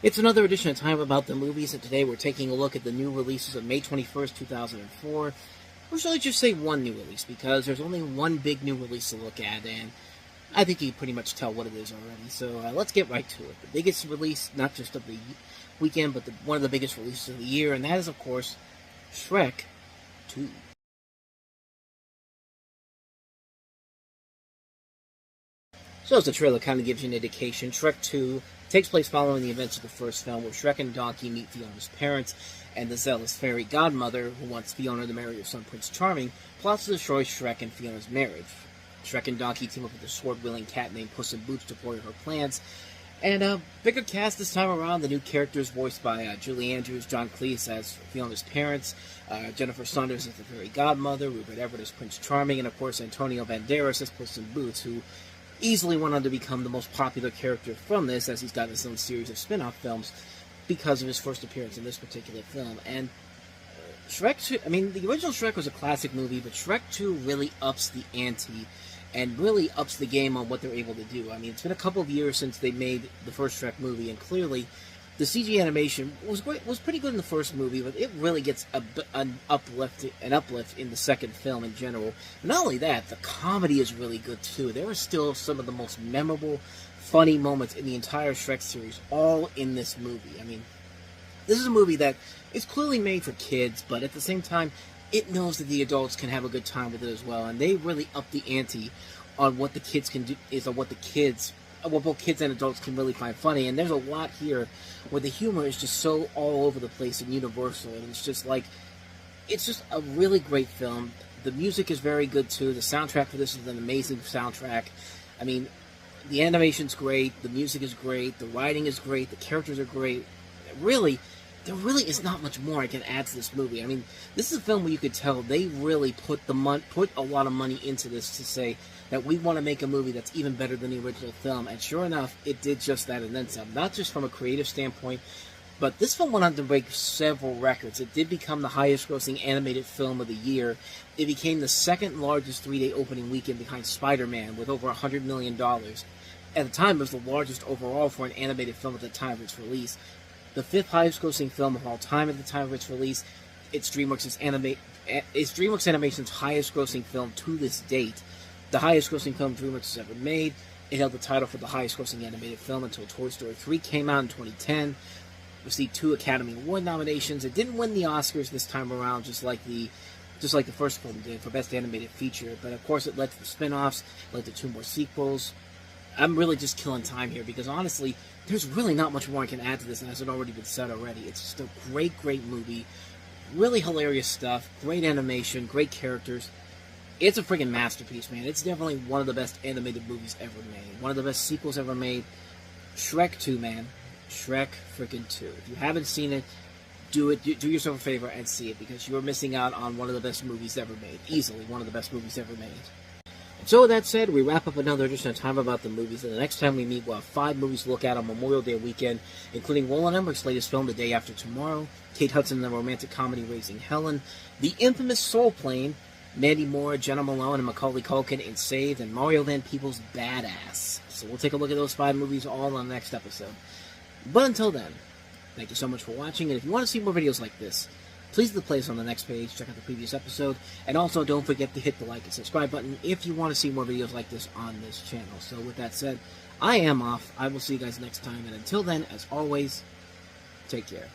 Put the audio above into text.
It's another edition of Time About the Movies, and today we're taking a look at the new releases of May 21st, 2004. Or should I just say one new release, because there's only one big new release to look at, and I think you can pretty much tell what it is already. So let's get right to it. The biggest release, not just of the weekend, but one of the biggest releases of the year, and that is, of course, Shrek 2. So as the trailer kind of gives you an indication, Shrek 2 takes place following the events of the first film, where Shrek and Donkey meet Fiona's parents, and the zealous fairy godmother, who wants Fiona to marry her son Prince Charming, plots to destroy Shrek and Fiona's marriage. Shrek and Donkey team up with a sword-wielding cat named Puss in Boots to foil her plans, and a bigger cast this time around. The new characters voiced by Julie Andrews, John Cleese as Fiona's parents, Jennifer Saunders as the fairy godmother, Rupert Everett as Prince Charming, and of course Antonio Banderas as Puss in Boots, who easily went on to become the most popular character from this, as he's got his own series of spin-off films because of his first appearance in this particular film. And Shrek 2, I mean, the original Shrek was a classic movie, but Shrek 2 really ups the ante and really ups the game on what they're able to do. I mean, it's been a couple of years since they made the first Shrek movie, and clearly the CG animation was pretty good in the first movie, but it really gets an uplift in the second film in general. But not only that, the comedy is really good too. There are still some of the most memorable, funny moments in the entire Shrek series, all in this movie. I mean, this is a movie that is clearly made for kids, but at the same time, it knows that the adults can have a good time with it as well, and they really up the ante on what the kids can do, what both kids and adults can really find funny. And there's a lot here where the humor is just so all over the place and universal, and it's just a really great film. The music is very good too. The soundtrack for this is an amazing soundtrack. I mean, the animation's great, the music is great, the writing is great, the characters are great. There really is not much more I can add to this movie. I mean, this is a film where you could tell they really put a lot of money into this to say that we want to make a movie that's even better than the original film, and sure enough, it did just that and then some. Not just from a creative standpoint, but this film went on to break several records. It did become the highest-grossing animated film of the year. It became the second largest three-day opening weekend behind Spider-Man, with over $100 million. At the time, it was the largest overall for an animated film at the time of its release. The fifth highest-grossing film of all time at the time of its release. It's DreamWorks Animation's highest-grossing film to this date. The highest-grossing film DreamWorks has ever made. It held the title for the highest-grossing animated film until Toy Story 3 came out in 2010. Received 2 Academy Award nominations. It didn't win the Oscars this time around, just like the first film did for Best Animated Feature. But of course, it led to the spin-offs, led to 2 more sequels. I'm really just killing time here because honestly, there's really not much more I can add to this, and as it already been said already. It's just a great, great movie. Really hilarious stuff. Great animation. Great characters. It's a friggin' masterpiece, man. It's definitely one of the best animated movies ever made. One of the best sequels ever made. Shrek 2, man. Shrek friggin' 2. If you haven't seen it, do it. Do yourself a favor and see it, because you're missing out on one of the best movies ever made. Easily one of the best movies ever made. So with that said, we wrap up another edition of Time About the Movies, and the next time we meet, we'll have 5 movies to look at on Memorial Day weekend, including Roland Emmerich's latest film, The Day After Tomorrow, Kate Hudson in the romantic comedy Raising Helen, the infamous Soul Plane, Mandy Moore, Jenna Malone, and Macaulay Culkin in Saved, and Mario Van Peebles' Badass. So we'll take a look at those 5 movies all on the next episode. But until then, thank you so much for watching, and if you want to see more videos like this, please hit the playlist on the next page, check out the previous episode, and also don't forget to hit the like and subscribe button if you want to see more videos like this on this channel. So with that said, I am off. I will see you guys next time, and until then, as always, take care.